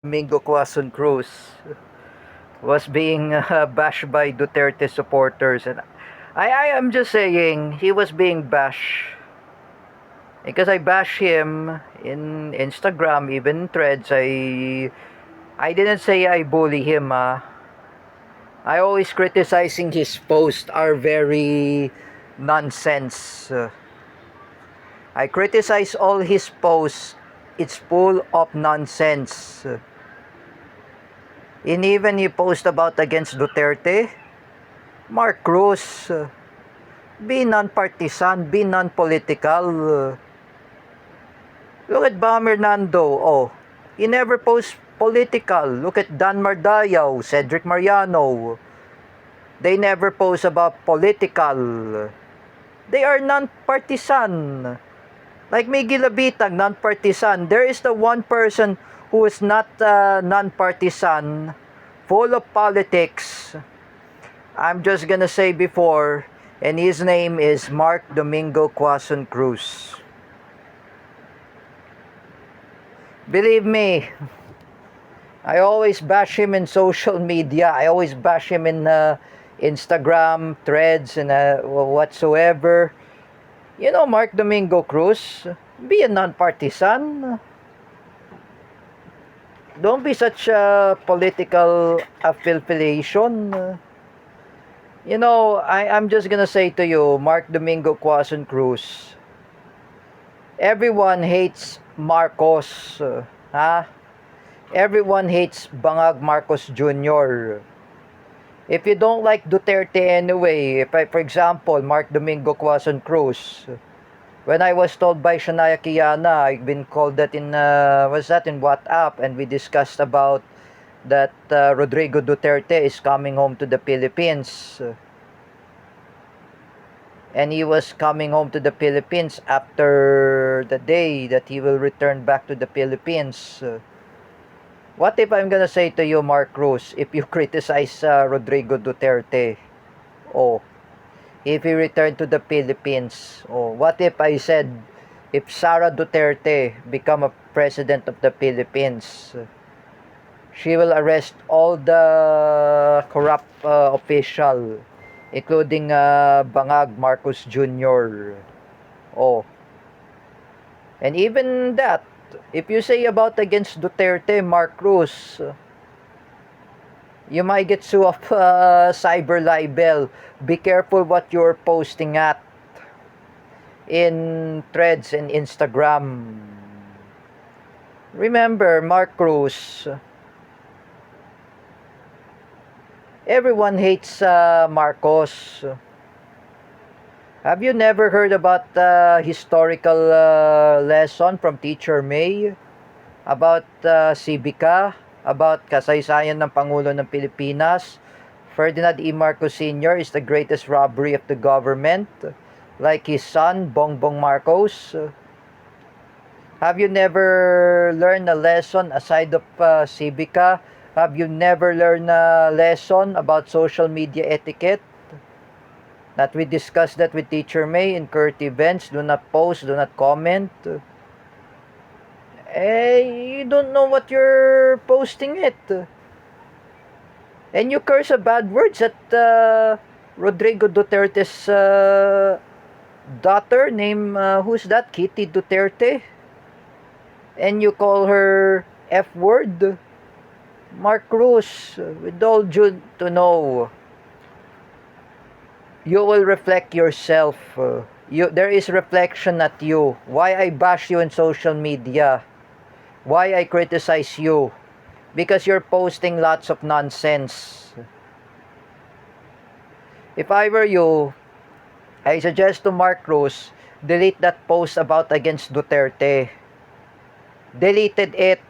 Domingo Quezon Cruz was being bashed by Duterte supporters, and I am just saying he was being bashed because I bash him in Instagram, even Threads. I didn't say I bully him. I always criticizing his posts are very nonsense. I criticize all his posts. It's full of nonsense. And even he post about against Duterte, Mark Cruz, be non-partisan, be non-political. Look at Bam Hernando, oh, he never posts political. Look at Dan Mardayaw, Cedric Mariano. They never post about political. They are non-partisan. Like Miguel Labitag, non-partisan. There is the one person who is not non-partisan, full of politics. I'm just gonna say before, and his name is Mark Domingo Quezon Cruz. Believe me, I always bash him in social media. I always bash him in Instagram, Threads, and whatsoever. You know, Mark Domingo Cruz, be a non-partisan. Don't be such a political affiliation. You know, I'm just gonna say to you, Mark Domingo Quezon Cruz, everyone hates Marcos. Everyone hates Bangag Marcos Jr. If you don't like Duterte anyway, for example, Mark Domingo Quezon Cruz, when I was told by Shania Kiana, I've been called that in, what's that, in WhatsApp, and we discussed about that Rodrigo Duterte is coming home to the Philippines. And he was coming home to the Philippines after the day that he will return back to the Philippines. What if I'm gonna say to you, Mark Cruz, if you criticize Rodrigo Duterte, oh, if he returned to the Philippines, oh, what if I said, if Sara Duterte become a president of the Philippines, she will arrest all the corrupt official, including Bangag Marcos Jr. Oh, and even that, if you say about against Duterte, Mark Cruz, you might get sued of cyber libel. Be careful what you're posting at in Threads and Instagram. Remember, Mark Cruz, everyone hates Marcos. Have you never heard about historical lesson from Teacher May about Civica, about kasaysayan ng Pangulo ng Pilipinas? Ferdinand E. Marcos Sr. is the greatest robbery of the government, like his son, Bongbong Marcos. Have you never learned a lesson aside of Civica? Have you never learned a lesson about social media etiquette? That we discussed that with Teacher May in current events. Do not post, do not comment. You don't know what you're posting it. And you curse a bad words at Rodrigo Duterte's daughter named, who's that? Kitty Duterte. And you call her F word. Mark Cruz, with all due to know, you will reflect yourself. There is reflection at you. Why I bash you in social media? Why I criticize you? Because you're posting lots of nonsense. If I were you, I suggest to Mark Cruz, delete that post about against Duterte. Deleted it.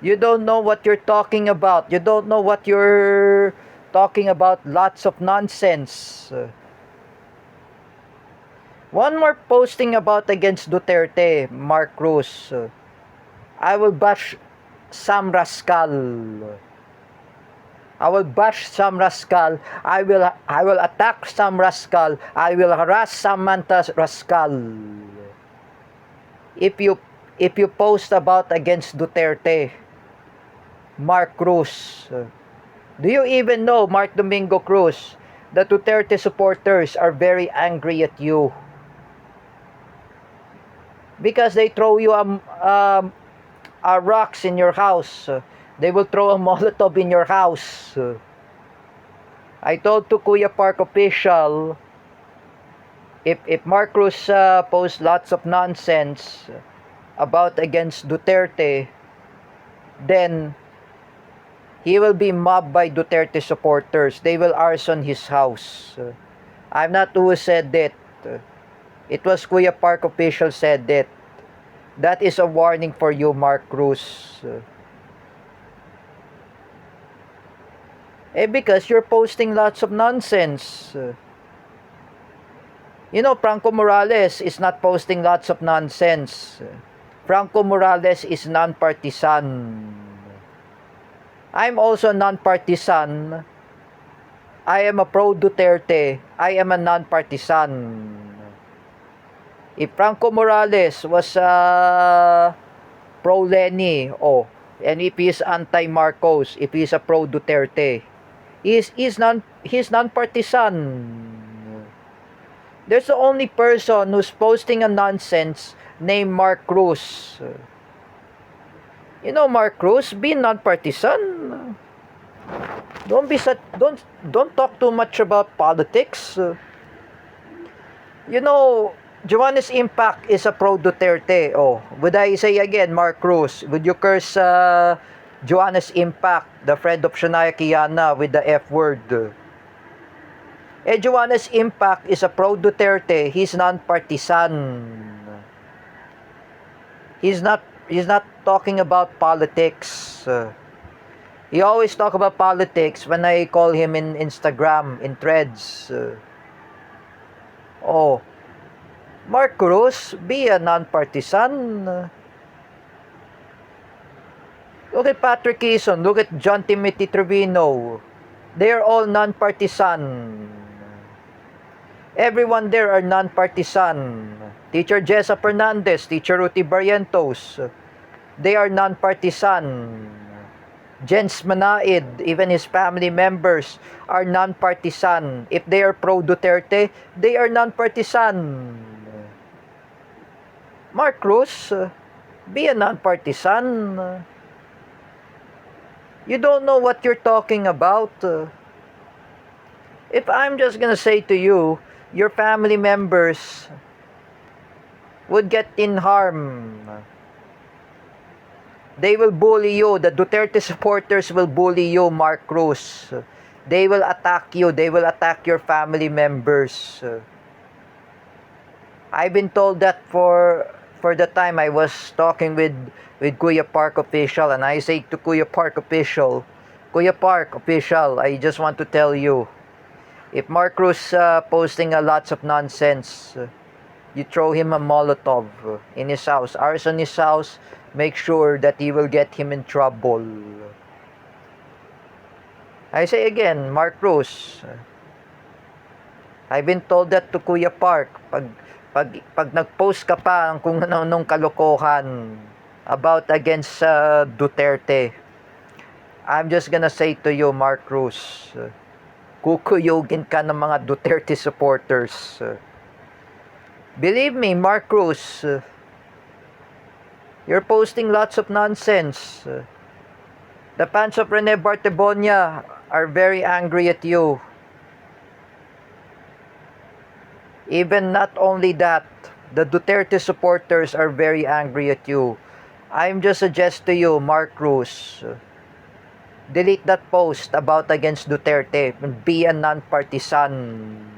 You don't know what you're talking about. You don't know what you're talking about. Lots of nonsense. One more posting about against Duterte, Mark Cruz. I will bash Sam Rascal. I will bash Sam Rascal. I will attack Sam Rascal. I will harass Samantha Rascal. If if you post about against Duterte, Mark Cruz. Do you even know, Mark Domingo Cruz, the Duterte supporters are very angry at you because they throw you rocks in your house. They will throw a Molotov in your house. I told to Kuya Park official, if Mark Cruz posts lots of nonsense about against Duterte, then he will be mobbed by Duterte supporters. They will arson his house. I'm not who said it. It was Kuya Park official said it. That is a warning for you, Mark Cruz. Because you're posting lots of nonsense. You know, Franco Morales is not posting lots of nonsense. Franco Morales is non-partisan. I'm also non-partisan. I am a pro-Duterte. I am a non-partisan. If Franco Morales was pro-Lenny, and if he is anti-Marcos, if he is a pro-Duterte, he's non-partisan. There's the only person who's posting a nonsense named Mark Cruz. You know, Mark Cruz, be non-partisan. Don't talk too much about politics. You know, Joannes Impact is a pro-Duterte. Would I say again, Mark Cruz, would you curse Joannes Impact, the friend of Shania Kiana, with the F word? Joannes Impact is a pro-Duterte. He's non-partisan. He's not talking about politics. He always talk about politics when I call him in Instagram, in threads. Mark Cruz, be a non-partisan. Look at Patrick Quezon. Look at John Timothy Trevino. They are all non-partisan. Everyone there are non-partisan. Teacher Jessa Fernandez, Teacher Ruti Barrientos, they are non-partisan. Jens Manaid, even his family members are non-partisan. If they are pro-Duterte, they are non-partisan. Mark Cruz, be a non-partisan. You don't know what you're talking about. If I'm just gonna say to you, your family members would get in harm. They will bully you. The Duterte supporters will bully you, Mark Cruz. They will attack you. They will attack your family members. I've been told that for the time I was talking with Kuya Park official, and I say to Kuya Park official, I just want to tell you, if Mark Cruz posting lots of nonsense, you throw him a Molotov in his house, arson his house, make sure that he will get him in trouble. I say again, Mark Cruz, I've been told that to Kuya Park, pag nag-post ka pa kung anong kalokohan about against Duterte, I'm just gonna say to you, Mark Cruz, kukuyugin ka ng mga Duterte supporters. Believe me, Mark Cruz, you're posting lots of nonsense. The fans of Rene Bartebonia are very angry at you. Even not only that, the Duterte supporters are very angry at you. I'm just suggest to you, Mark Cruz, delete that post about against Duterte and be a non-partisan.